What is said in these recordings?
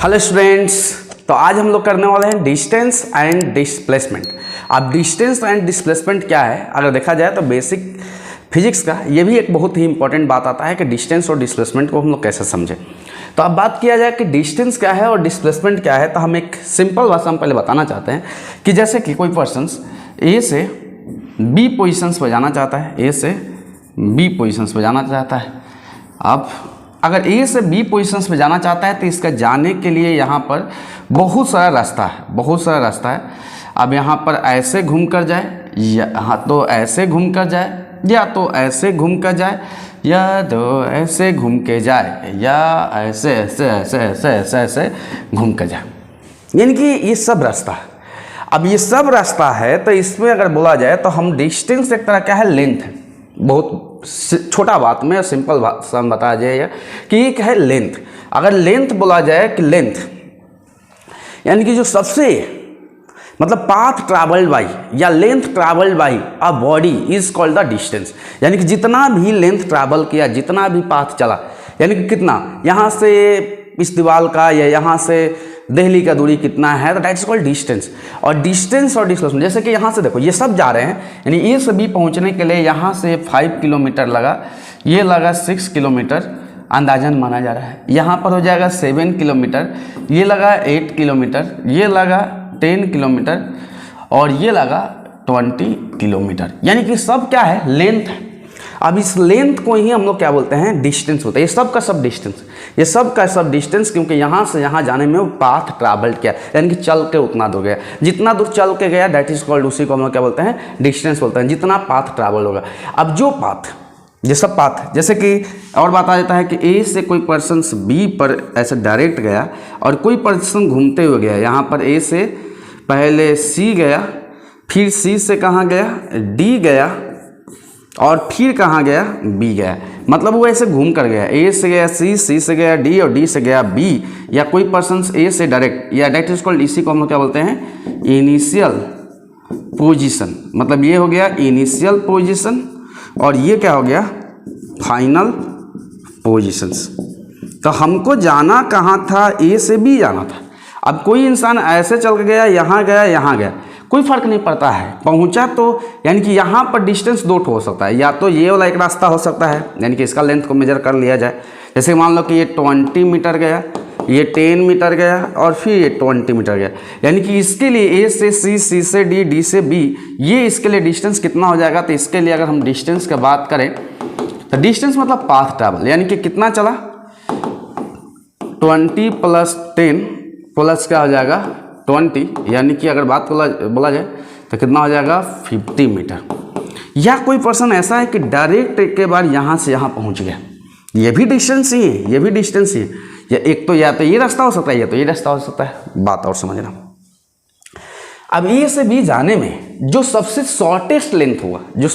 Hello students, तो आज हम लोग करने वाले हैं डिस्टेंस एंड डिस्प्लेसमेंट। अब डिस्टेंस एंड डिस्प्लेसमेंट क्या है, अगर देखा जाए तो बेसिक फिजिक्स का ये भी एक बहुत ही इंपॉर्टेंट बात आता है कि डिस्टेंस और डिस्प्लेसमेंट को हम लोग कैसे समझें। तो अब बात किया जाए कि डिस्टेंस क्या है और डिस्प्लेसमेंट क्या है, तो हम एक सिंपल भाषा में पहले बताना चाहते हैं कि जैसे कि कोई पर्सन ए से बी पोजिशंस पर जाना चाहता है, ए से बी पोजिशंस पर जाना चाहता है। अब अगर ए से बी पोजीशंस पे जाना चाहता है तो इसका जाने के लिए यहाँ पर बहुत सारा रास्ता है। अब यहाँ पर ऐसे घूम कर जाए, या तो ऐसे घूम कर जाए, या तो ऐसे घूम कर जाए, या तो ऐसे घूम के जाए, या ऐसे ऐसे ऐसे ऐसे ऐसे ऐसे घूम कर जाए, यानी कि ये सब रास्ता है। अब ये सब रास्ता है तो इसमें अगर बोला जाए तो हम डिस्टेंस एक तरह क्या है, लेंथ है। बहुत छोटा बात में सिंपल भाषा में बताया जाए कि ये क्या है, लेंथ। अगर लेंथ बोला जाए कि लेंथ यानी कि जो सबसे मतलब पाथ ट्रैवल्ड बाई या length travelled by a body is called the distance. यानी कि जितना भी लेंथ ट्रैवल किया, जितना भी पाथ चला, यानी कि कितना यहाँ से इस दीवार का या यहाँ से दिल्ली का दूरी कितना है, तो दैट इज कॉल्ड डिस्टेंस। और डिस्टेंस और डिस्प्लेसमेंट, जैसे कि यहाँ से देखो ये सब जा रहे हैं, यानी ए से बी पहुँचने के लिए यहाँ से 5 किलोमीटर लगा, ये लगा 6 किलोमीटर अंदाजन माना जा रहा है। यहाँ पर हो जाएगा 7 किलोमीटर, ये लगा 8 किलोमीटर, ये लगा 10 किलोमीटर और ये लगा 20 किलोमीटर, यानी कि सब क्या है, लेंथ है। अब इस लेंथ को ही हम लोग क्या बोलते हैं, डिस्टेंस बोलते हैं। ये सब का सब डिस्टेंस, ये सब का सब डिस्टेंस, क्योंकि यहाँ से यहाँ जाने में वो पाथ ट्रैवल्ड किया, यानी कि चल के उतना दूर गया। जितना दूर चल के गया दैट इज कॉल्ड, उसी को हम लोग क्या बोलते हैं, डिस्टेंस बोलते हैं, जितना पाथ ट्रैवल होगा। अब जो पाथ, ये सब पाथ, जैसे कि और बात आ जाता है कि ए से कोई पर्सन बी पर ऐसे डायरेक्ट गया और कोई पर्सन घूमते हुए गया। यहाँ पर ए से पहले सी गया, फिर सी से कहाँ गया, डी गया, और फिर कहाँ गया, बी गया। मतलब वो ऐसे घूम कर गया, ए से गया सी, सी से गया डी और डी से गया बी। या कोई पर्सन ए से डायरेक्ट, या दैट इज कॉल्ड, इसी को हम लोग क्या बोलते हैं, इनिशियल पोजीशन। मतलब ये हो गया इनिशियल पोजीशन और ये क्या हो गया, फाइनल पोजीशंस। तो हमको जाना कहाँ था, ए से बी जाना था। अब कोई इंसान ऐसे चल के गया, यहाँ गया, यहाँ गया, कोई फर्क नहीं पड़ता है, पहुंचा तो, यानी कि यहाँ पर डिस्टेंस दो हो सकता है। या तो ये वाला एक रास्ता हो सकता है, यानी कि इसका लेंथ को मेजर कर लिया जाए। जैसे मान लो कि ये 20 मीटर गया, ये 10 मीटर गया और फिर ये 20 मीटर गया, यानी कि इसके लिए ए से सी, सी से डी, डी से बी, ये इसके लिए डिस्टेंस कितना हो जाएगा। तो इसके लिए अगर हम डिस्टेंस की बात करें तो डिस्टेंस मतलब पाथ ट्रैवल, यानी कि कितना चला, 20 + 10 प्लस क्या हो जाएगा 20, यानी कि अगर बात बोला जाए तो कितना हो जाएगा 50 मीटर। या कोई पर्सन ऐसा है कि डायरेक्ट एक के बार यहाँ से यहाँ पहुँच गया, ये भी डिस्टेंस ही है, ये भी डिस्टेंस ही है। या एक तो, या तो ये रास्ता हो सकता है, या तो ये रास्ता हो सकता है। बात और समझना। अब ए से बी जाने में जो सबसे शॉर्टेस्ट लेंथ होगा, जो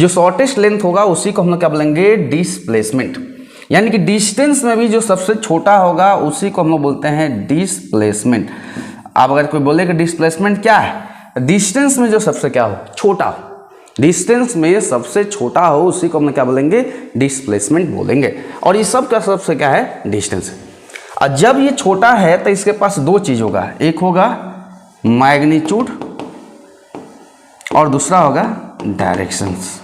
शॉर्टेस्ट लेंथ होगा उसी को हम लोग क्या बोलेंगे, डिस्प्लेसमेंट। यानी कि डिस्टेंस में भी जो सबसे छोटा होगा उसी को हम लोग बोलते हैं डिस्प्लेसमेंट। अब अगर कोई बोले कि डिस्प्लेसमेंट क्या है, डिस्टेंस में जो सबसे क्या हो, छोटा हो, डिस्टेंस में सबसे छोटा हो उसी को हम क्या बोलेंगे, डिस्प्लेसमेंट बोलेंगे। और ये सब का सबसे क्या है, डिस्टेंस। और जब ये छोटा है तो इसके पास दो चीज होगा, एक होगा मैग्नीट्यूड और दूसरा होगा डायरेक्शंस।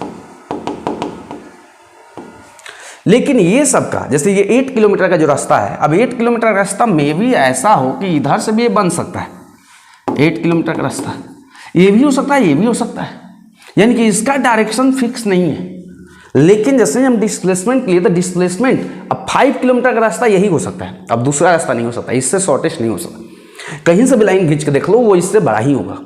लेकिन ये सब का, जैसे ये 8 किलोमीटर का जो रास्ता है, अब 8 किलोमीटर का रास्ता में भी ऐसा हो कि इधर से भी ये बन सकता है, 8 किलोमीटर का रास्ता ये भी हो सकता है, ये भी हो सकता है, यानी कि इसका डायरेक्शन फिक्स नहीं है। लेकिन जैसे हम डिस्प्लेसमेंट लिए तो डिस्प्लेसमेंट, अब 5 किलोमीटर का रास्ता यही हो सकता है, अब दूसरा रास्ता नहीं हो सकता, इससे शॉर्टेस्ट नहीं हो सकता। कहीं से भी लाइन खींच के देख लो, वो इससे बड़ा ही होगा।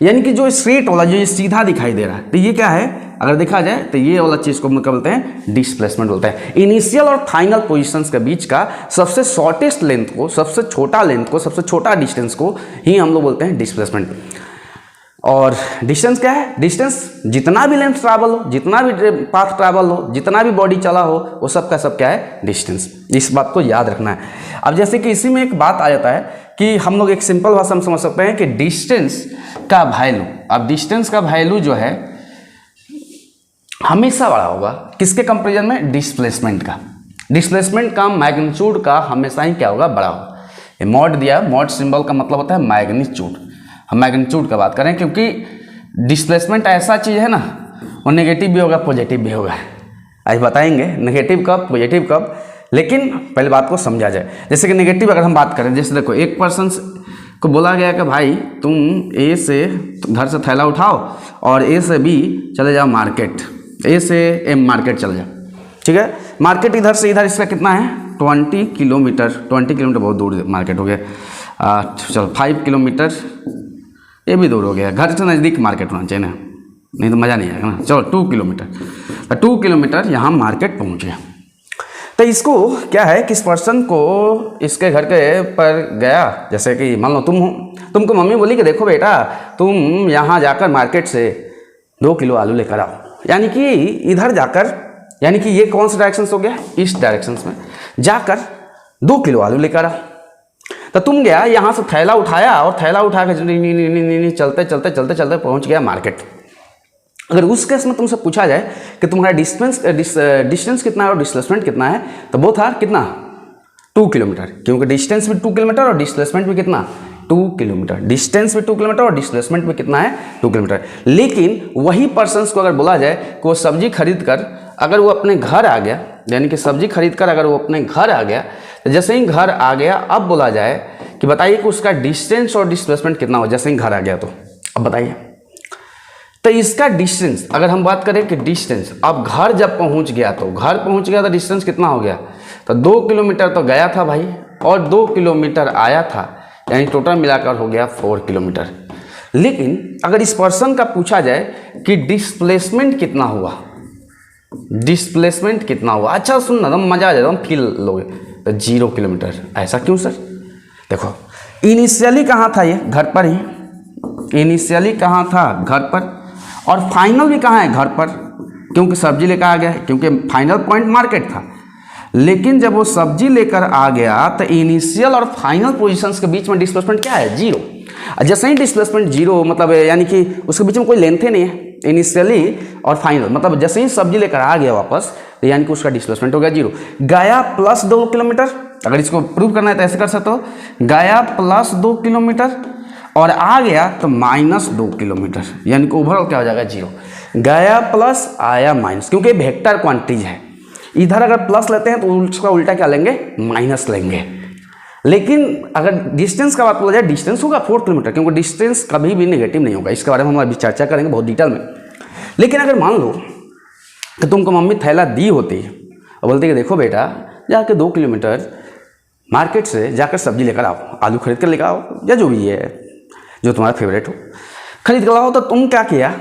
यानी कि जो स्ट्रेट वाला, जो ये सीधा दिखाई दे रहा है, तो ये क्या है, अगर देखा जाए तो ये वाला चीज को हम क्या बोलते हैं, डिस्प्लेसमेंट बोलते हैं। इनिशियल और फाइनल पोजीशंस के बीच का सबसे शॉर्टेस्ट लेंथ को, सबसे छोटा लेंथ को, सबसे छोटा डिस्टेंस को ही हम लोग बोलते हैं डिस्प्लेसमेंट। और डिस्टेंस क्या है, डिस्टेंस जितना भी लेंथ ट्रैवल हो, जितना भी पाथ ट्रैवल हो, जितना भी बॉडी चला हो, वो सब का सब क्या है, डिस्टेंस। इस बात को याद रखना है। अब जैसे कि इसी में एक बात आ जाता है कि हम लोग एक सिंपल भाषा में समझ सकते हैं कि डिस्टेंस का वैल्यू, अब डिस्टेंस का वैल्यू जो है हमेशा बड़ा होगा किसके कंपेरिजन में, डिस्प्लेसमेंट का। डिस्प्लेसमेंट का मैग्नीट्यूड का हमेशा ही क्या होगा, बड़ा होगा। ये मॉड दिया है, मॉड सिंबल का मतलब होता है मैग्नीट्यूड। हम मैग्नीट्यूड का बात करें क्योंकि डिस्प्लेसमेंट ऐसा चीज़ है ना, वो नेगेटिव भी होगा पॉजिटिव भी होगा। आज बताएंगे नेगेटिव कब पॉजिटिव कब, लेकिन पहले बात को समझा जाए। जैसे कि नेगेटिव अगर हम बात करें, जैसे देखो एक पर्सन को बोला गया कि भाई तुम ए से घर से थैला उठाओ और ए से बी चले जाओ मार्केट, ए से एम मार्केट चले जाओ, ठीक है। मार्केट इधर से इधर इसका कितना है 20 किलोमीटर, 20 किलोमीटर बहुत दूर मार्केट हो गया। चलो 5 किलोमीटर ये भी दूर हो गया, घर से नज़दीक मार्केट होना चाहिए ना, नहीं तो मज़ा नहीं आएगा ना। चलो 2 किलोमीटर, 2 किलोमीटर यहाँ मार्केट पहुँच गया। तो इसको क्या है कि इस पर्सन को इसके घर के पर गया, जैसे कि मान लो तुम हो, तुमको मम्मी बोली कि देखो बेटा तुम यहाँ जाकर मार्केट से 2 किलो आलू लेकर आओ, यानी कि इधर जाकर, यानी कि ये कौन सा डायरेक्शन हो गया, इस डायरेक्शन में जाकर 2 किलो आलू लेकर आओ। तो तुम गया यहाँ से थैला उठाया और थैला उठा के चलते चलते चलते चलते पहुँच गया मार्केट। अगर उस केस में तुमसे पूछा जाए कि तुम्हारा डिस्टेंस कितना है और डिस्प्लेसमेंट कितना है, तो बोथ आर कितना 2 किलोमीटर, क्योंकि डिस्टेंस भी 2 किलोमीटर और डिस्प्लेसमेंट भी कितना 2 किलोमीटर। डिस्टेंस भी 2 किलोमीटर और डिस्प्लेसमेंट भी कितना है 2 किलोमीटर। लेकिन वही पर्सन को अगर बोला जाए कि वो सब्जी खरीद कर अगर वो अपने घर आ गया, यानी कि सब्जी खरीद कर अगर वो अपने घर आ गया, तो जैसे ही घर आ गया अब बोला जाए कि बताइए कि उसका डिस्टेंस और डिस्प्लेसमेंट कितना हो, जैसे ही घर आ गया तो अब बताइए। तो इसका डिस्टेंस अगर हम बात करें कि डिस्टेंस, अब घर जब पहुंच गया तो घर पहुंच गया तो डिस्टेंस कितना हो गया, तो 2 किलोमीटर तो गया था भाई और 2 किलोमीटर आया था, यानी टोटल मिलाकर हो गया 4 किलोमीटर। लेकिन अगर इस पर्सन का पूछा जाए कि डिस्प्लेसमेंट कितना हुआ, डिस्प्लेसमेंट कितना हुआ, अच्छा सुनना तो मजा आ जाएगा, हम फील लोगे, तो 0 किलोमीटर। ऐसा क्यों सर? देखो इनिशियली कहाँ था, ये घर पर ही, इनिशियली कहाँ था घर पर, और फाइनल भी कहाँ है घर पर, क्योंकि सब्जी लेकर आ गया है, क्योंकि फाइनल पॉइंट मार्केट था। लेकिन जब वो सब्जी लेकर आ गया तो इनिशियल और फाइनल पोजीशंस के बीच में डिस्प्लेसमेंट क्या है 0। जैसे ही डिस्प्लेसमेंट 0 मतलब यानी कि उसके बीच में कोई लेंथ ही नहीं है, इनिशियली और फाइनल, मतलब जैसे ही सब्जी लेकर आ गया वापस तो यानी कि उसका डिस्प्लेसमेंट हो गया 0। गया प्लस 2 किलोमीटर, अगर इसको प्रूव करना है तो ऐसे कर सकते हो, गया प्लस 2 किलोमीटर और आ गया तो माइनस 2 किलोमीटर, यानी कि ओवरऑल क्या हो जाएगा 0। गया प्लस आया माइनस, क्योंकि वेक्टर क्वांटिटीज है, इधर अगर प्लस लेते हैं तो उसका उल्टा क्या लेंगे, माइनस लेंगे। लेकिन अगर डिस्टेंस का बात बोला जाए, डिस्टेंस होगा 4 किलोमीटर, क्योंकि डिस्टेंस कभी भी नेगेटिव नहीं होगा, इसके बारे में हम अभी चर्चा करेंगे बहुत डिटेल में। लेकिन अगर मान लो कि तुमको मम्मी थैला दी होती और बोलती कि देखो बेटा जाके 2 किलोमीटर मार्केट से जाकर सब्जी लेकर आओ, आलू खरीद कर लेकर आओ या जो भी है जो तुम्हारा फेवरेट हो, खरीद कर लाओ, तो तुम क्या किया,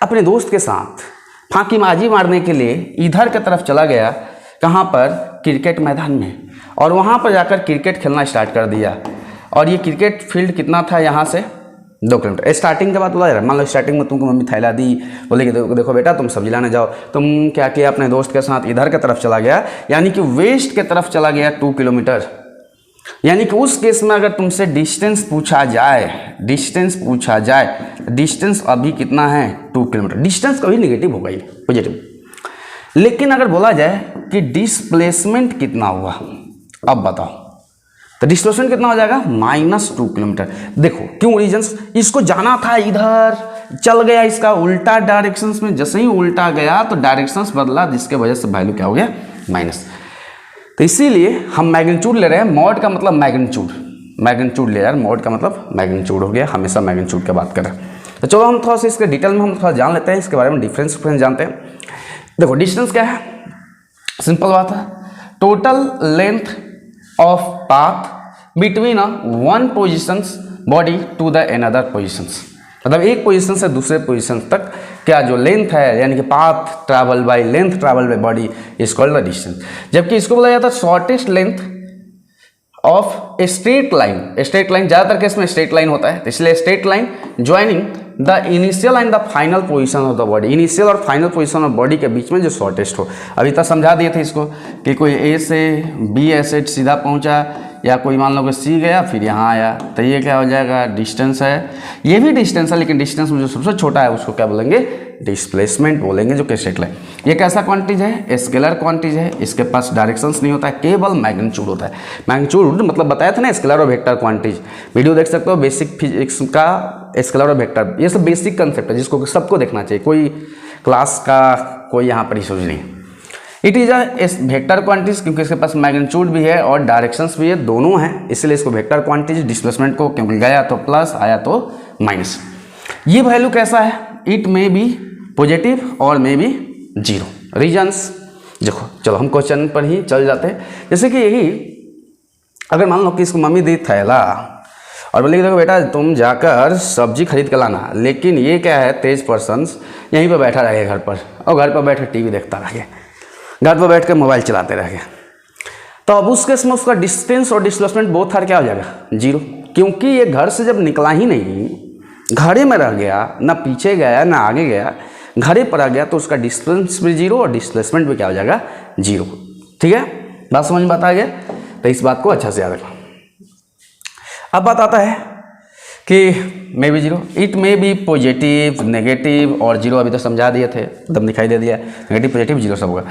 अपने दोस्त के साथ फांकीबाजी मारने के लिए इधर की तरफ चला गया, कहाँ पर, क्रिकेट मैदान में, और वहाँ पर जाकर क्रिकेट खेलना स्टार्ट कर दिया। और ये क्रिकेट फील्ड कितना था यहाँ से 2 किलोमीटर। स्टार्टिंग के बाद बोला जा रहा है, मान लो स्टार्टिंग में तुमको मम्मी थैला दी, बोले कि देखो बेटा तुम सब्जी लाने जाओ, तुम क्या किया, अपने दोस्त के साथ इधर की तरफ चला गया, यानी कि वेस्ट की तरफ चला गया 2 किलोमीटर। यानी कि उस केस में अगर तुमसे डिस्टेंस पूछा जाए, डिस्टेंस अभी कितना है 2 किलोमीटर, डिस्टेंस कभी नेगेटिव होगा ही पॉजिटिव। लेकिन अगर बोला जाए कि डिस्प्लेसमेंट कितना हुआ, अब बताओ, तो डिस्प्लेसमेंट कितना हो जाएगा -2 किलोमीटर। देखो क्यों रीजंस, इसको जाना था इधर, चल गया इसका उल्टा डायरेक्शंस में, जैसे ही उल्टा गया तो डायरेक्शंस बदला, जिसके वजह से वैल्यू क्या हो गया माइनस। तो इसीलिए हम मैग्नीट्यूड ले रहे हैं, मॉड का मतलब मैग्नीट्यूड ले रहे हैं, मॉड का मतलब मैग्नीट्यूड हो गया, हमेशा मैग्नीट्यूड की बात करें। तो चलो हम थोड़ा सा इसके डिटेल में हम थोड़ा जान लेते हैं, इसके बारे में डिफरेंस जानते हैं। देखो डिस्टेंस क्या है, सिंपल बात है, total length of path between one positions body to the another positions, मतलब एक पोजीशन से दूसरे पोजीशन तक क्या जो लेंथ है, यानी कि path travel by length travel by body is called the distance. जबकि इसको बोला जाता है shortest length of a straight line. Straight line ज़्यादातर केस में स्ट्रेट लाइन होता है, इसलिए straight line joining the initial and the final position of the body, initial और फाइनल पोजीशन ऑफ बॉडी के बीच में जो शॉर्टेस्ट हो। अभी तक समझा दिए थे इसको कि कोई ए से बी ऐसे सीधा पहुंचा, या कोई मान लो कि सी गया फिर यहाँ आया, तो ये क्या हो जाएगा, डिस्टेंस है। ये भी डिस्टेंस है, लेकिन डिस्टेंस में जो सबसे छोटा है उसको क्या बोलेंगे, डिस्प्लेसमेंट बोलेंगे, जो कि सेटल है। ये कैसा क्वांटिटी है, स्केलर क्वांटिटी है, इसके पास डायरेक्शंस नहीं होता है, केवल मैग्नीट्यूड होता है। मैग्नीट्यूड मतलब बताया था ना, स्केलर और वेक्टर क्वांटिटी, वीडियो देख सकते हो बेसिक फिजिक्स का, स्केलर और वेक्टर, ये सब बेसिक कंसेप्ट है जिसको सबको देखना चाहिए, कोई क्लास का कोई यहाँ पर इशूज नहीं। It is a vector quantities, क्योंकि इसके पास मैग्नीट्यूड भी है और डायरेक्शंस भी है, दोनों हैं, इसलिए इसको वेक्टर क्वांटिटीज। डिस्प्लेसमेंट को क्योंकि गया तो प्लस आया तो माइनस। ये वैल्यू कैसा है, इट मे बी पॉजिटिव और मे बी जीरो। रीजन्स देखो, चलो हम क्वेश्चन पर ही चल जाते हैं। जैसे कि यही अगर मान लो कि इसको मम्मी दी थैला और बोले कि देखो बेटा तुम जाकर सब्जी खरीद कर लाना, लेकिन ये क्या है, तेज पर्सन्स यहीं पर बैठा रहे घर पर, और घर पर बैठे टीवी देखता रहे, घर पर बैठ कर मोबाइल चलाते रहे, तो अब उस केस में उसका डिस्टेंस और डिस्प्लेसमेंट बोथ आर क्या हो जाएगा, जीरो। क्योंकि ये घर से जब निकला ही नहीं, घरे में रह गया, ना पीछे गया ना आगे गया, घरे पर आ गया, तो उसका डिस्टेंस भी जीरो और डिस्प्लेसमेंट भी क्या हो जाएगा, जीरो। ठीक है, बात समझ में आता है, तो इस बात को अच्छा से याद रखना। अब बात आता है कि may be zero, it may be positive, negative और जीरो, अभी तो समझा दिए थे, एकदम दिखाई दे दिया, नेगेटिव पॉजिटिव जीरो सब होगा।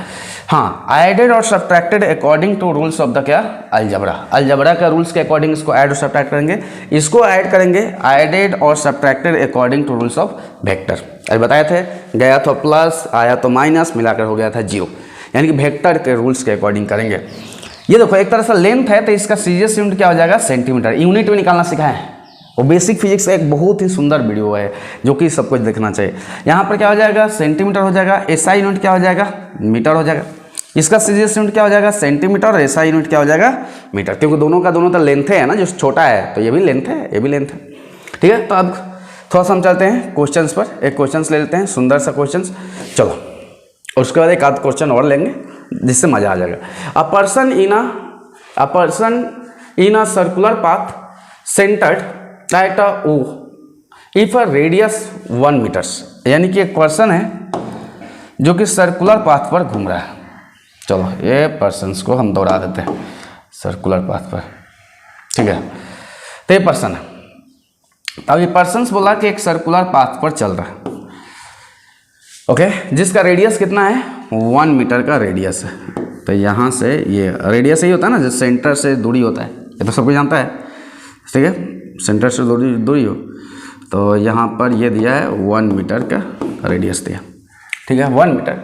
हाँ, एडेड और subtracted according to rules of the क्या, अलजबरा। अलजबरा का रूल्स के अकॉर्डिंग इसको ऐड और सब्ट्रैक्ट करेंगे, इसको ऐड करेंगे, एडेड और subtracted according to rules of vector. अभी बताए थे, गया तो प्लस आया तो माइनस, मिलाकर हो गया था जीरो, यानी कि वेक्टर के रूल्स के अकॉर्डिंग करेंगे। ये देखो एक तरह से लेंथ है, तो इसका सीरियस यूनिट क्या हो जाएगा, सेंटीमीटर। यूनिट में निकालना सिखाया है, वो बेसिक फिजिक्स का एक बहुत ही सुंदर वीडियो है जो कि सबको देखना चाहिए। यहाँ पर क्या हो जाएगा, सेंटीमीटर हो जाएगा, एसआई यूनिट क्या हो जाएगा, मीटर हो जाएगा। इसका सीरियस यूनिट क्या हो जाएगा, सेंटीमीटर, और एसआई यूनिट क्या हो जाएगा, मीटर, क्योंकि दोनों का दोनों तो लेंथ है ना, जो छोटा है तो ये भी लेंथ है, ये भी लेंथ है। ठीक है, तो अब थोड़ा सा हम चलते हैं क्वेश्चंस पर, एक क्वेश्चंस ले लेते हैं, सुंदर सा क्वेश्चंस, चलो उसके बाद एक आध क्वेश्चन और लेंगे जिससे मजा आ जाएगा। A person in a circular path centred at a O if a radius 1 metres, यानी कि एक पर्सन है जो कि सर्कुलर पाथ पर घूम रहा है। चलो ये पर्सन्स को हम दोहरा देते हैं, सर्कुलर पाथ पर, ठीक है। तो ये पर्सन है, अब ये पर्सन्स बोला कि एक सर्कुलर पाथ पर चल रहा है, ओके, जिसका रेडियस कितना है, 1 मीटर का रेडियस है। तो यहाँ से ये रेडियस ही होता है ना, जो सेंटर से दूरी होता है, ये तो सबको जानता है, ठीक है, सेंटर से दूरी हो, तो यहाँ पर ये दिया है 1 मीटर का रेडियस दिया, ठीक है, 1 metre.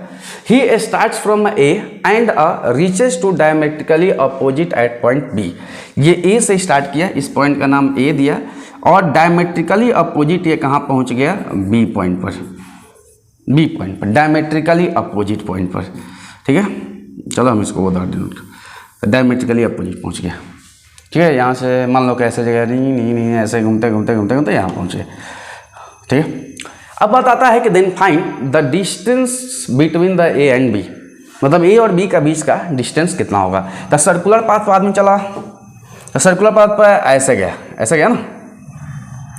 He starts from A and reaches to diametrically opposite at point B. ये ए से स्टार्ट किया, इस पॉइंट का नाम ए दिया, और डायमेट्रिकली अपोजिट ये कहाँ पहुँच गया, बी पॉइंट पर, डायमेट्रिकली अपोजिट पॉइंट पर, ठीक है। चलो हम इसको बता दें, डायमेट्रिकली अपोजिट पहुँच गया, ठीक है। यहाँ से मान लो कैसे जगह नहीं ऐसे घूमते यहाँ पहुँचे, ठीक है। अब बात आता है कि then find the distance between the A and B, मतलब ए और बी का बीच का डिस्टेंस कितना होगा। तो सर्कुलर पाथ पर आदमी चला, तो सर्कुलर पाथ पर ऐसे गया ना,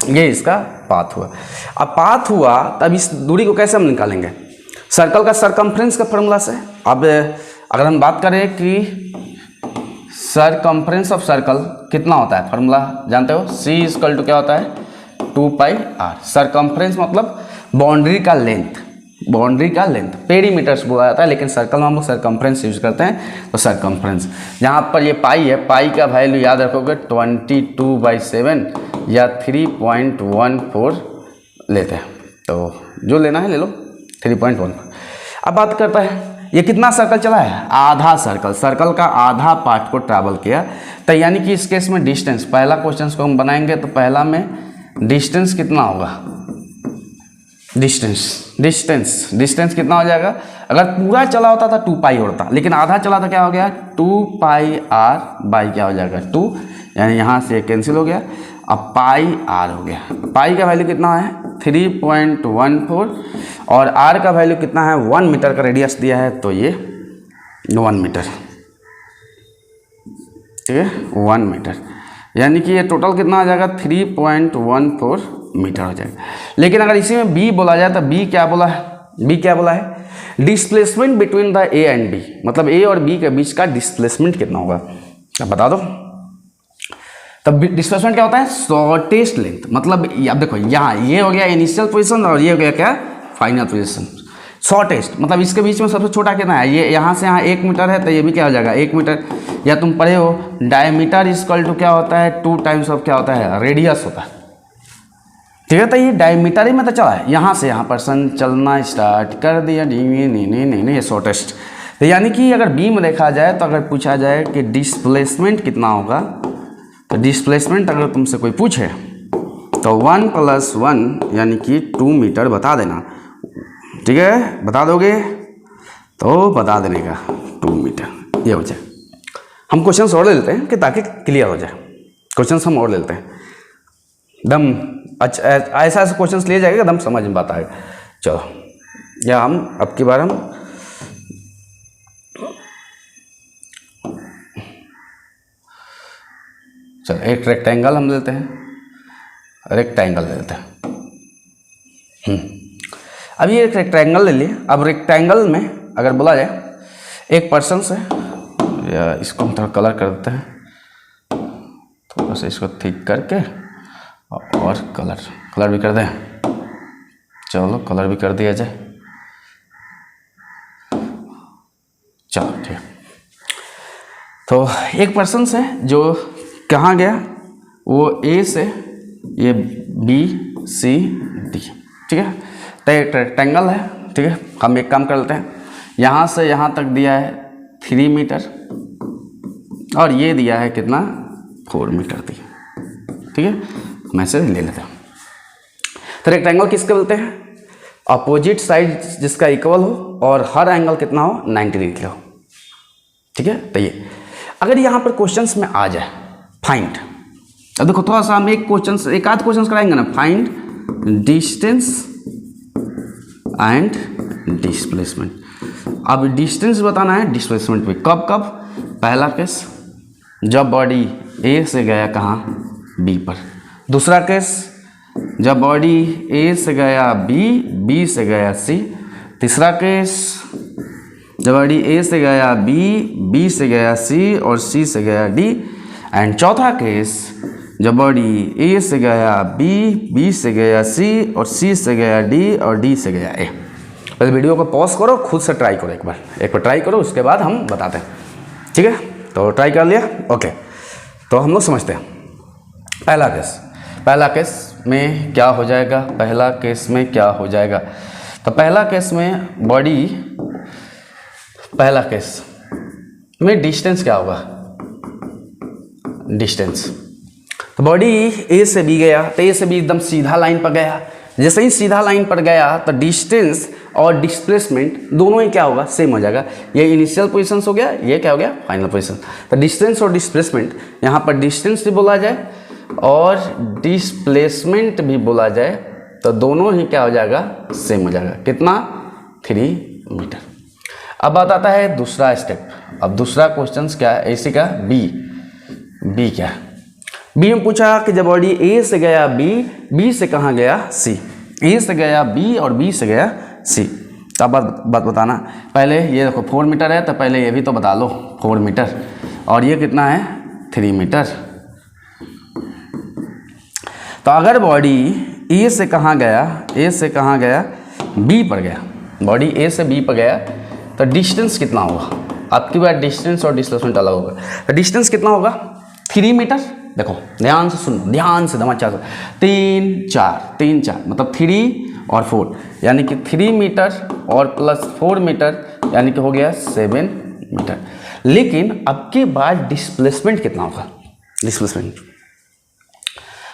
ये इसका पाथ हुआ। अब पाथ हुआ तब इस दूरी को कैसे हम निकालेंगे, सर्कल का सरकमफ्रेंस का फॉर्मूला से। अब अगर हम बात करें कि सरकमफ्रेंस ऑफ सर्कल कितना होता है, फॉर्मूला जानते हो, C इक्वल टू क्या होता है, 2πr। सरकमफ्रेंस मतलब बाउंड्री का लेंथ, पेरीमीटर्स बोला जाता है, लेकिन सर्कल में हम लोग सरकमफ्रेंस यूज करते हैं। तो सरकमफ्रेंस जहाँ पर ये पाई है, पाई का वैल्यू याद रखोगे 22/7 या 3.14 लेते हैं, तो जो लेना है ले लो, 3.14। अब बात करता है ये कितना सर्कल चला है, आधा सर्कल का आधा पार्ट को ट्रैवल किया। तो यानी कि इस केस में डिस्टेंस, पहला क्वेश्चन को हम बनाएंगे तो पहला में डिस्टेंस कितना होगा, डिस्टेंस कितना हो जाएगा। अगर पूरा चला होता था 2π होता, लेकिन आधा चला था क्या हो गया, 2πr बाई क्या हो जाएगा 2, यानी यहाँ से कैंसिल हो गया, अब πr हो गया। पाई का वैल्यू कितना है 3.14 और r का वैल्यू कितना है 1 मीटर का रेडियस दिया है, तो ये 1 मीटर, ठीक है, 1 मीटर, यानी कि ये टोटल कितना आ जाएगा 3.14 मीटर हो जाएगा। लेकिन अगर इसी में b बोला जाए तो b क्या बोला है, displacement between the A and B, मतलब ए और बी के बीच का डिस्प्लेसमेंट कितना होगा, अब बता दो। तब डिस्प्लेसमेंट क्या होता है, शॉर्टेस्ट लेंथ, मतलब अब देखो यहाँ ये हो गया इनिशियल पोजीशन और ये हो गया क्या, फाइनल पोजीशन। शॉर्टेस्ट मतलब इसके बीच में सबसे छोटा कितना है, ये यहाँ से यहाँ 1 मीटर है, तो ये भी क्या हो जाएगा 1 मीटर। या तुम पढ़े हो डायमीटर इक्वल टू क्या होता है, 2 टाइम्स ऑफ क्या होता है, रेडियस होता है, ठीक है। तो ये डायमीटर ही में तो चला है, यहाँ से यहाँ पर्सन चलना स्टार्ट कर दिया, नहीं ये शॉर्टेस्ट। तो यानी कि अगर बीम देखा जाए तो अगर पूछा जाए कि डिस्प्लेसमेंट कितना होगा, तो डिस्प्लेसमेंट अगर तुमसे कोई पूछे तो 1 + 1 यानी कि 2 मीटर बता देना, ठीक है। बता दोगे तो बता देने का 2 मीटर, ये हो जाए। हम क्वेश्चन और ले लेते हैं कि ताकि क्लियर हो जाए, क्वेश्चन हम और ले लेते हैं एकदम अच्छा, ऐसा क्वेश्चन लिए जाएगा एकदम समझ में बात आएगा। चलो या हम अब की बार हम चलो एक रेक्टेंगल हम लेते हैं, रेक्टेंगल ले लेते हैं। अब ये एक रेक्टेंगल ले लिए। अब रेक्टेंगल में अगर बोला जाए एक पर्सन से, या इसको हम थोड़ा कलर कर देते हैं, थोड़ा सा इसको ठीक करके और कलर भी कर दें। चलो कलर भी कर दिया जाए, चलो ठीक है। तो एक पर्सन से जो कहाँ गया, वो ए से ये B C D, ठीक है। तो एक रेक्टेंगल है, ठीक है। हम एक काम कर लेते हैं, यहाँ से यहाँ तक दिया है 3 मीटर और ये दिया है कितना, 4 मीटर दिया, ठीक है। मैं से ले लेते हैं। तो रेक्टेंगल किसके बोलते हैं, अपोजिट साइड जिसका इक्वल हो और हर एंगल कितना हो, 90 डिग्री हो, ठीक है। तो ये अगर यहाँ पर क्वेश्चंस में आ जाए फाइंड, अब देखो थोड़ा सा हम एक आध क्वेश्चन कराएंगे ना, फाइंड डिस्टेंस एंड डिस्प्लेसमेंट। अब डिस्टेंस बताना है, डिस्प्लेसमेंट भी कब, पहला केस जब बॉडी ए से गया कहाँ, बी पर। दूसरा केस जब बॉडी ए से गया बी से गया सी। तीसरा केस जब बॉडी ए से गया बी से गया सी और सी से गया डी। एंड चौथा केस जब बॉडी ए से गया बी से गया सी और सी से गया डी और डी से गया ए। पहले वीडियो को पॉज करो, खुद से ट्राई करो, एक बार ट्राई करो, उसके बाद हम बताते हैं, ठीक है। तो ट्राई कर लिया, ओके। तो हम लोग समझते हैं पहला केस में क्या हो जाएगा, पहला केस में क्या हो जाएगा। तो पहला केस में बॉडी, पहला केस में डिस्टेंस क्या होगा, डिस्टेंस। तो बॉडी ए से बी गया, तो ए से बी एकदम सीधा लाइन पर गया। जैसे ही सीधा लाइन पर गया तो डिस्टेंस और डिस्प्लेसमेंट दोनों ही क्या होगा, सेम हो जाएगा। ये इनिशियल पोजीशन हो गया, ये क्या हो गया, फाइनल पोजीशन। तो डिस्टेंस और डिस्प्लेसमेंट, यहाँ पर डिस्टेंस भी बोला जाए और डिस्प्लेसमेंट भी बोला जाए तो दोनों ही क्या हो जाएगा, सेम हो जाएगा। कितना, 3 मीटर। अब बात आता है दूसरा स्टेप। अब दूसरा क्वेश्चन क्या है, इसी का बी क्या है। बी में पूछा कि जब बॉडी ए से गया बी से कहाँ गया, सी। ए से गया बी और बी से गया सी। अब बात बताना, पहले ये देखो 4 मीटर है, तो पहले ये भी तो बता लो 4 मीटर, और ये कितना है, 3 मीटर। तो अगर बॉडी ए से कहाँ गया, बी पर गया, बॉडी ए से बी पर गया, तो डिस्टेंस कितना होगा। आपकी बात डिस्टेंस और डिस्प्लेसमेंट अलग होगा। तो डिस्टेंस कितना होगा, 3 मीटर। देखो ध्यान से सुनो, ध्यान से दमा 3 4 मतलब 3 और 4 यानी कि 3 मीटर और प्लस 4 मीटर यानी कि हो गया 7 मीटर। लेकिन अब के बाद डिस्प्लेसमेंट कितना होगा, डिस्प्लेसमेंट।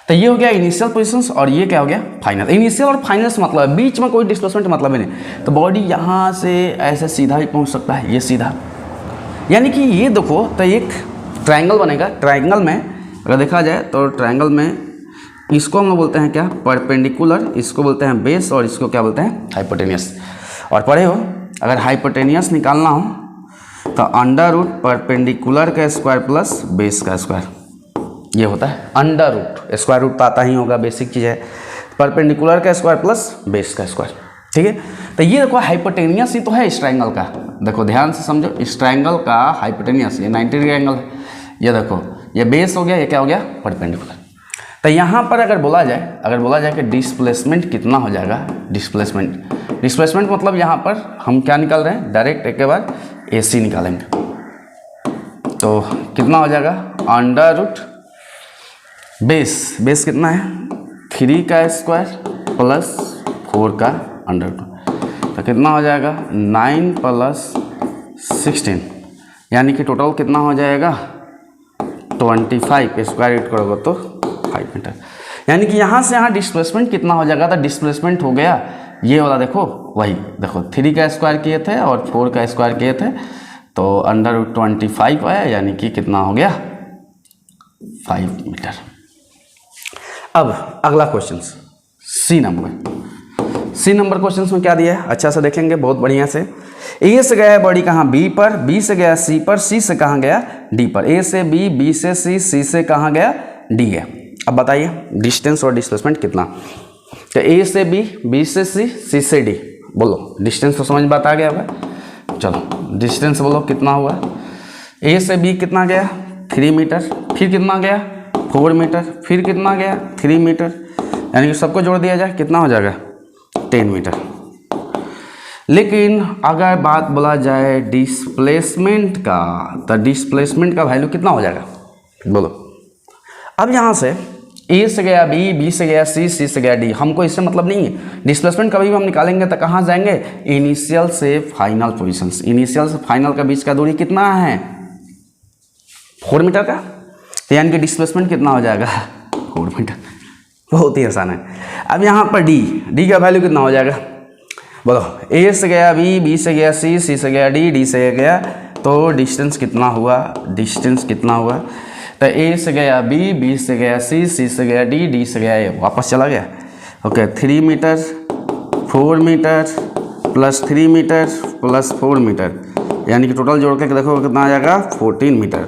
तो ये हो गया इनिशियल पोजीशंस और ये क्या हो गया, फाइनल। इनिशियल और फाइनल से मतलब बीच में कोई डिस्प्लेसमेंट मतलब ही नहीं। तो बॉडी यहाँ से ऐसे सीधा ही पहुँच सकता है, ये सीधा, यानी कि ये देखो तो एक ट्रायंगल बनेगा। ट्रायंगल में अगर देखा जाए तो ट्रायंगल में इसको हम लोग बोलते हैं क्या, परपेंडिकुलर, इसको बोलते हैं बेस और इसको क्या बोलते हैं, हाइपोटेनियस। और पढ़े हो, अगर हाइपोटेनियस निकालना हो तो अंडर रूट परपेंडिकुलर का स्क्वायर प्लस बेस का स्क्वायर, ये होता है अंडर रूट। स्क्वायर रूट तो आता ही होगा, बेसिक चीज़ है। परपेंडिकुलर का स्क्वायर प्लस बेस का स्क्वायर, ठीक है। तो ये देखो हाइपोटेनियस ही तो है इस ट्रायंगल का। देखो ध्यान से समझो, इस ट्रायंगल का हाइपोटेनियस ये 90 डिग्री एंगल है। ये देखो ये बेस हो गया, ये क्या हो गया, परपेंडिकुलर। तो यहाँ पर अगर बोला जाए कि डिस्प्लेसमेंट कितना हो जाएगा, डिस्प्लेसमेंट मतलब यहाँ पर हम क्या निकाल रहे हैं, डायरेक्ट एक के बाद AC निकालेंगे। तो कितना हो जाएगा, अंडर रूट बेस कितना है 3 का स्क्वायर प्लस 4 का अंडर रूट, तो कितना हो जाएगा 9 प्लस 16, यानी कि टोटल कितना हो जाएगा 25, स्क्वायर रूट करोगे तो 5 मीटर। यानी कि यहाँ से यहाँ डिस्प्लेसमेंट कितना हो जाएगा, तो डिस्प्लेसमेंट हो गया ये वाला, देखो वही देखो 3 का स्क्वायर किए थे और 4 का स्क्वायर किए थे, तो अंडर रूट 25 आया, यानी कि कितना हो गया 5 मीटर। अब अगला क्वेश्चन सी नंबर क्वेश्चन में क्या दिया है, अच्छा से देखेंगे बहुत बढ़िया से। ए से गया है बॉडी कहाँ, बी पर, बी से गया सी पर, सी से कहाँ गया, डी पर। ए से बी, बी से सी, सी से कहाँ गया, डी गया। अब बताइए डिस्टेंस और डिस्प्लेसमेंट कितना। तो ए से बी, बी से सी, सी से डी, बोलो डिस्टेंस तो समझ बात आ गया होगा। चलो डिस्टेंस बोलो कितना हुआ, ए से बी कितना गया 3 मीटर, फिर कितना गया 4 मीटर, फिर कितना गया 3 मीटर, यानी कि सबको जोड़ दिया जाए कितना हो जाएगा 10 मीटर। लेकिन अगर बात बोला जाए डिस्प्लेसमेंट का, तो डिस्प्लेसमेंट का वैल्यू कितना हो जाएगा, बोलो। अब यहाँ से ए से गया बी, बी से गया सी, सी से गया डी, हमको इससे मतलब नहीं है। डिस्प्लेसमेंट कभी भी हम निकालेंगे तो कहाँ जाएंगे, इनिशियल से फाइनल पोजीशंस। इनिशियल से फाइनल का बीच का दूरी कितना है 4 मीटर का, यानी कि डिस्प्लेसमेंट कितना हो जाएगा 4 मीटर। बहुत ही आसान है। अब यहाँ पर डी का वैल्यू कितना हो जाएगा, बोलो। ए से गया बी, बी से गया सी, सी से गया डी, डी से गया, तो डिस्टेंस कितना हुआ, तो ए से गया बी, बी से गया सी, सी से गया डी, डी से गया ए, वापस चला गया। Okay 3 metre, 4 metre plus 3 metre plus 4 metre, यानी कि टोटल जोड़ के देखो कितना आ जाएगा 14 मीटर।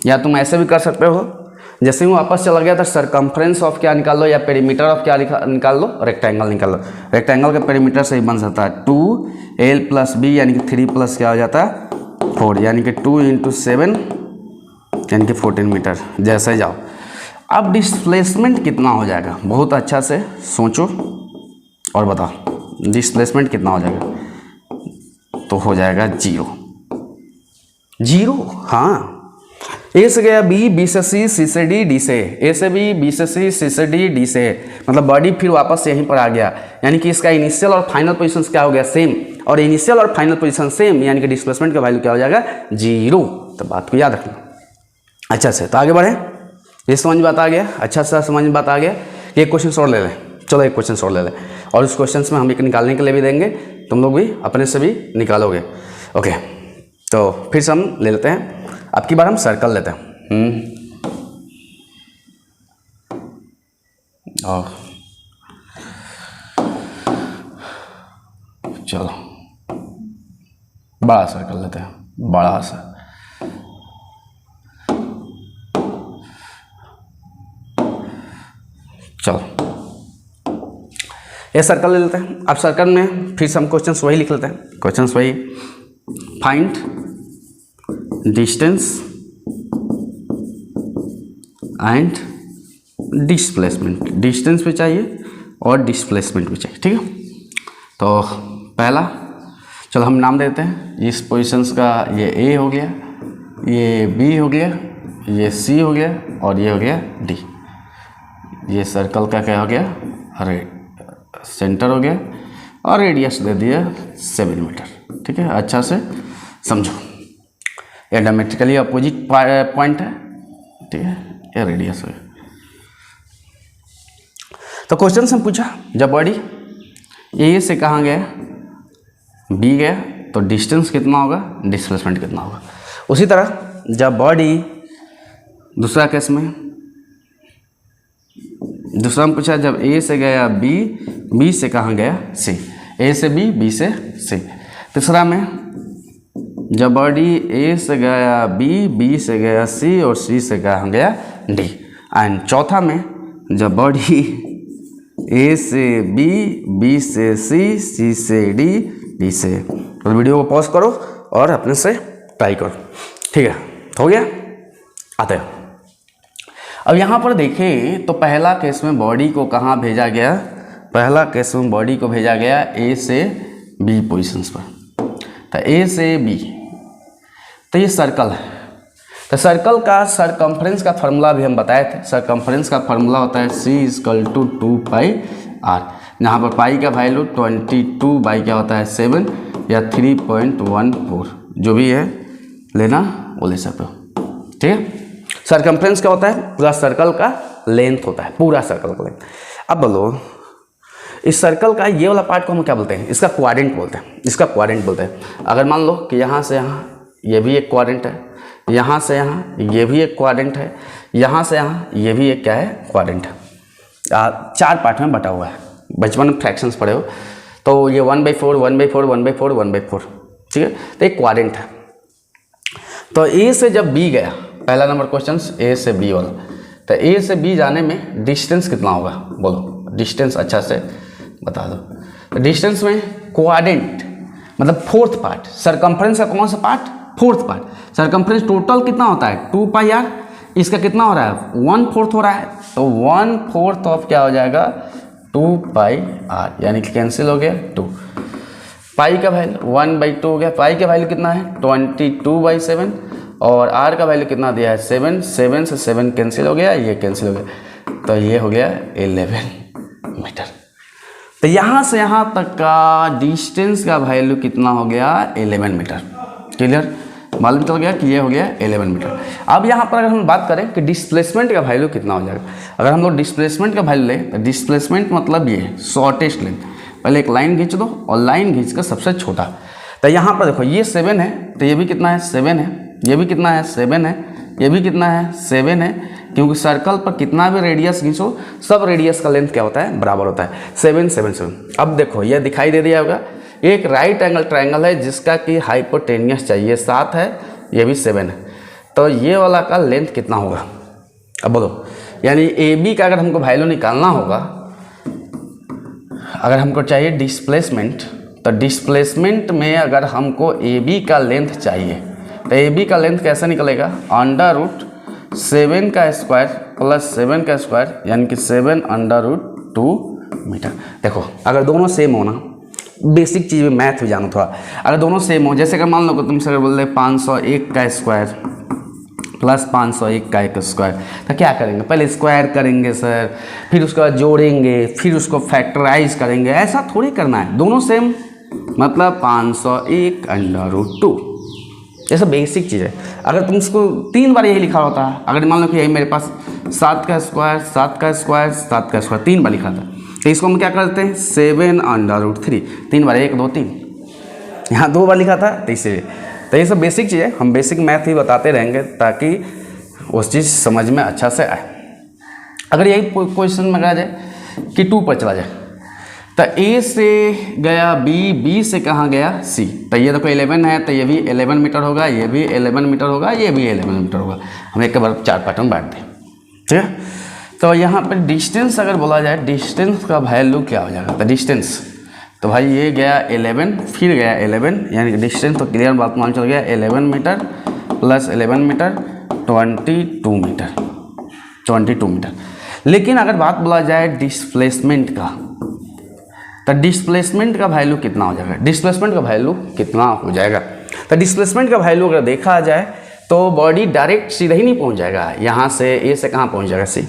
या तुम ऐसे भी कर सकते हो, जैसे ही वापस चला गया तो सरकमफ्रेंस ऑफ क्या निकाल लो, या पेरीमीटर ऑफ क्या निकाल लो, रेक्टेंगल निकाल लो। रेक्टेंगल का पेरीमीटर से ही बन जाता है 2l प्लस b, यानी कि 3 प्लस क्या हो जाता है 4, यानी कि 2 × 7 यानी कि 14 मीटर। जैसे जाओ, अब डिस्प्लेसमेंट कितना हो जाएगा, बहुत अच्छा से सोचो और बताओ डिस्प्लेसमेंट कितना हो जाएगा। तो हो जाएगा 0। हाँ, ए से गया बी, बी से सी, सी से डी, डी से ए से बी, बी से सी, सी से डी, डी से, मतलब बॉडी फिर वापस यहीं पर आ गया, यानी कि इसका इनिशियल और फाइनल पोजीशन क्या हो गया सेम, और इनिशियल और फाइनल पोजीशन सेम, यानी कि डिस्प्लेसमेंट का वैल्यू क्या हो जाएगा 0। तो बात को याद रखना अच्छा से। तो आगे बढ़े, ये समझ में बात आ गया, अच्छा सा समझ में बात आ गया। एक क्वेश्चन और ले लें, चलो एक क्वेश्चन और ले लें, और उस क्वेश्चन में हम एक निकालने के लिए भी देंगे, तुम लोग भी अपने से भी निकालोगे। ओके, तो फिर से हम ले लेते हैं, अब की बार हम सर्कल लेते हैं। चलो बड़ा सर्कल लेते हैं, बड़ा सा। चलो ये सर्कल ले लेते हैं। अब सर्कल में फिर से हम क्वेश्चंस वही लिख लेते हैं, क्वेश्चंस वही, find distance and displacement. Distance भी चाहिए और डिस्प्लेसमेंट भी चाहिए, ठीक है। तो पहला चलो हम नाम देते हैं इस पोजीशंस का, ये ए हो गया, ये बी हो गया, ये सी हो गया, और ये हो गया डी। ये सर्कल का क्या हो गया, अरे सेंटर हो गया, और रेडियस दे दिया 7 मीटर, ठीक है। अच्छा से समझो, ये डायमेट्रिकली अपोजिट पॉइंट है, ठीक है, ये रेडियस है। तो क्वेश्चन से पूछा, जब बॉडी ए से कहाँ गया बी गया, तो डिस्टेंस कितना होगा, डिस्प्लेसमेंट कितना होगा। उसी तरह जब बॉडी दूसरा केस में, दूसरा में पूछा जब ए से गया बी, बी से कहाँ गया सी, ए से बी, बी से सी। तीसरा में जब बॉडी ए से गया बी, बी से गया सी, और सी से कहाँ गया डी। एंड चौथा में जब बॉडी ए से बी, बी से सी, सी से डी, डी से। तो वीडियो को पॉज करो और अपने से ट्राई करो, ठीक है। हो गया, आते हैं। अब यहाँ पर देखें तो पहला केस में बॉडी को कहाँ भेजा गया, पहला केस में बॉडी को भेजा गया ए से बी पोजीशंस पर। तो ए से बी, तो ये सर्कल है, तो सर्कल का सरकम्फ्रेंस का फार्मूला भी हम बताए थे। सरकम्फ्रेंस का फार्मूला होता है C=2 πr, जहाँ पर पाई का वैल्यू 22 बाई क्या होता है 7 या 3.14, जो भी है लेना वो ले सकते हो, ठीक है। सरकम्फ्रेंस क्या होता है, पूरा सर्कल का लेंथ होता है, पूरा सर्कल का लेंथ। अब बोलो इस सर्कल का ये वाला पार्ट को हम क्या बोलते हैं, इसका क्वाड्रेंट बोलते हैं, इसका क्वाड्रेंट बोलते हैं। अगर मान लो कि यहाँ से यहाँ ये भी एक क्वाड्रेंट है, यहाँ से यहाँ ये भी एक क्वाड्रेंट है, यहाँ से यहाँ ये भी एक क्या है क्वाड्रेंट है। 4 पार्ट में बटा हुआ है, बचपन में फ्रैक्शंस पढ़े हो तो ये 1/4 1/4 1/4 1/4, ठीक है। तो एक क्वाड्रेंट है। तो ए से जब बी गया, पहला नंबर क्वेश्चन ए से बी वाला, तो ए से बी जाने में डिस्टेंस कितना होगा, बोलो डिस्टेंस अच्छा से बता दो। तो डिस्टेंस में क्वाड्रेंट मतलब फोर्थ पार्ट, सरकम्फ्रेंस का कौन सा part, fourth part. Circumference total कितना होता है 2 πr, इसका कितना हो रहा है 1/4 हो रहा है, तो 1/4 ऑफ क्या हो जाएगा 2 πr, यानी कि कैंसिल हो गया 2। पाई का वैल्यू 1/2 हो गया, पाई का वैल्यू कितना है 22/7 और आर का वैल्यू कितना दिया है 7, 7 से 7 कैंसिल हो गया, ये कैंसिल हो गया, तो ये हो गया 11 मीटर। तो यहाँ से यहाँ तक का डिस्टेंस का वैल्यू कितना हो गया 11 मीटर। क्लियर, मालूम चल गया कि ये हो गया 11 मीटर। अब यहाँ पर अगर हम बात करें कि डिस्प्लेसमेंट का वैल्यू कितना हो जाएगा, अगर हम लोग डिस्प्लेसमेंट का वैल्यू लें तो डिस्प्लेसमेंट मतलब ये शॉर्टेस्ट लेंथ, पहले एक लाइन खींच दो और लाइन खींच कर सबसे छोटा। तो यहाँ पर देखो ये 7 है, तो ये भी कितना है 7 है, ये भी कितना है 7 है, ये भी कितना है 7 है, क्योंकि सर्कल पर कितना भी रेडियस खींचो सब रेडियस का लेंथ क्या होता है बराबर होता है 7 7 7। अब देखो ये दिखाई दे दिया होगा, एक राइट एंगल ट्रायंगल है जिसका कि हाइपोटेनियस चाहिए 7 है, ये भी 7 है, तो ये वाला का लेंथ कितना होगा। अब बोलो, यानी ए बी का अगर हमको वैल्यू निकालना होगा, अगर हमको चाहिए डिस्प्लेसमेंट, तो डिस्प्लेसमेंट में अगर हमको ए बी का लेंथ चाहिए तो ए बी का लेंथ कैसे निकलेगा, √7 का स्क्वायर प्लस 7 का स्क्वायर, यानी कि 7√2 मीटर। देखो अगर दोनों सेम हो ना, बेसिक चीज़ में मैथ भी जानो थोड़ा, अगर दोनों सेम हो, जैसे अगर मान लो तुमसे अगर बोल रहे 501 का स्क्वायर प्लस 501 का एक स्क्वायर, तो क्या करेंगे, पहले स्क्वायर करेंगे सर, फिर उसके बाद जोड़ेंगे, फिर उसको फैक्टराइज करेंगे, ऐसा थोड़ी करना है, दोनों सेम मतलब 501√2, जैसा बेसिक चीज़ है। अगर तुम उसको 3 बार यही लिखा होता है, अगर मान लो कि यही मेरे पास 7 का स्क्वायर 7 का स्क्वायर 7 का स्क्वायर 3 बार लिखा था, तो इसको हम क्या करते हैं 7√3, 3 बार 1 2 3, यहाँ 2 बार लिखा था, तो इसलिए तो ये सब बेसिक चीज़ है, हम बेसिक मैथ ही बताते रहेंगे ताकि उस चीज़ समझ में अच्छा से आए। अगर यही क्वेश्चन में आ जाए कि 2 पर चला जाए, तो ए से गया बी, बी से कहाँ गया सी, तो ये देखो 11 है, तो ये भी 11 मीटर होगा, ये भी 11 मीटर होगा, ये भी 11 मीटर होगा। हम एक बार 4 पार्ट में बांट दें, ठीक है। तो यहाँ पर डिस्टेंस अगर बोला जाए, डिस्टेंस का वैल्यू क्या हो जाएगा, तो डिस्टेंस तो भाई ये गया 11 फिर गया 11, यानी कि डिस्टेंस तो क्लियर बात मान चल गया 11 metre plus 11 metre 22 metre 22 metre. लेकिन अगर बात बोला जाए डिस्प्लेसमेंट का, तो डिस्प्लेसमेंट का वैल्यू कितना हो जाएगा, डिस्प्लेसमेंट का वैल्यू कितना हो जाएगा। तो डिस्प्लेसमेंट का वैल्यू अगर देखा जाए तो बॉडी डायरेक्ट सीधा ही नहीं पहुंच जाएगा, यहाँ से ए से कहाँ पहुंच जाएगा सी,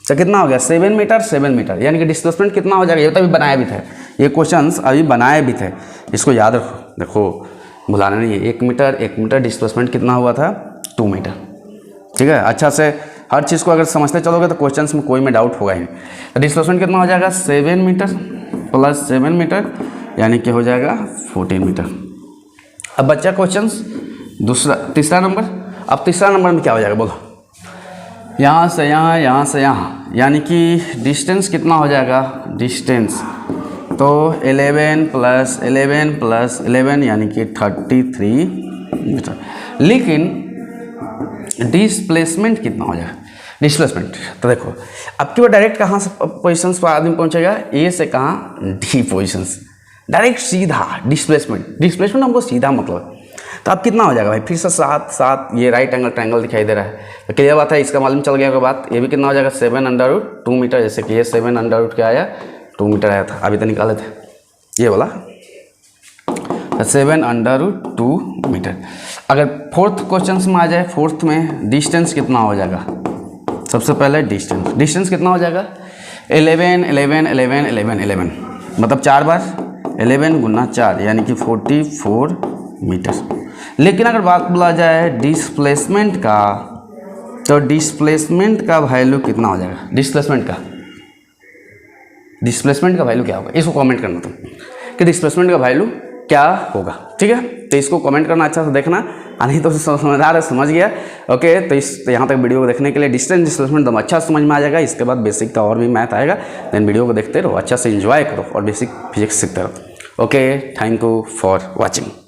तो कितना हो गया 7 मीटर 7 मीटर, यानी कि डिस्प्लेसमेंट कितना हो जाएगा। ये तो अभी बनाए भी थे, ये क्वेश्चंस अभी बनाए भी थे, इसको याद रखो, देखो भुलाना नहीं है। 1 मीटर डिस्प्लेसमेंट कितना हुआ था 2 मीटर, ठीक है। अच्छा से हर चीज़ को अगर समझते चलोगे तो क्वेश्चंस में कोई में डाउट होगा ही नहीं। तो डिस्प्लेसमेंट कितना हो जाएगा 7 मीटर प्लस 7 मीटर, यानी कि हो जाएगा 14 मीटर। अब बच्चा क्वेश्चंस तीसरा नंबर। अब तीसरा नंबर में क्या हो जाएगा बोलो, यहाँ से यहाँ, यहाँ से यहाँ, यानी कि डिस्टेंस कितना हो जाएगा, डिस्टेंस तो 11 प्लस 11 यानी कि 33 मीटर। लेकिन डिस्प्लेसमेंट कितना हो जाएगा, डिस्प्लेसमेंट तो देखो अब की बार डायरेक्ट कहाँ से पोजीशंस पर आदमी पहुँचेगा, ए से कहाँ डी पोजीशंस, डायरेक्ट सीधा डिस्प्लेसमेंट हमको सीधा मतलब। तो अब कितना हो जाएगा भाई, फिर से 7 7, ये राइट एंगल ट्रायंगल दिखाई दे रहा है, तो क्लियर बात है, इसका मालूम चल गया होगा बात। ये भी कितना हो जाएगा 7√2 मीटर, जैसे कि ये 7√ क्या आया 2 मीटर आया था, अभी तो निकाले थे ये वाला 7√2 मीटर। अगर फोर्थ क्वेश्चन में आ जाए, फोर्थ में डिस्टेंस कितना हो जाएगा, सबसे पहले डिस्टेंस कितना हो जाएगा 11 11 11 11 11, मतलब 4 बार 11 गुना 4 यानी कि 44 मीटर। लेकिन अगर बात बोला जाए डिस्प्लेसमेंट का, तो डिस्प्लेसमेंट का वैल्यू कितना हो जाएगा, डिस्प्लेसमेंट का वैल्यू क्या होगा, इसको कमेंट करना तुम कि डिस्प्लेसमेंट का वैल्यू क्या होगा, ठीक है। तो इसको कमेंट करना, अच्छा से देखना, नहीं तो समझदार है समझ गया, ओके। तो यहाँ तक वीडियो को देखने के लिए डिस्टेंस डिस्प्लेसमेंट एकदम अच्छा समझ में आ जाएगा। इसके बाद बेसिक का और भी मैथ आएगा, देन वीडियो को देखते रहो, अच्छा से एंजॉय करो और बेसिक फिजिक्स सीखते रहो। Okay, thank you for watching.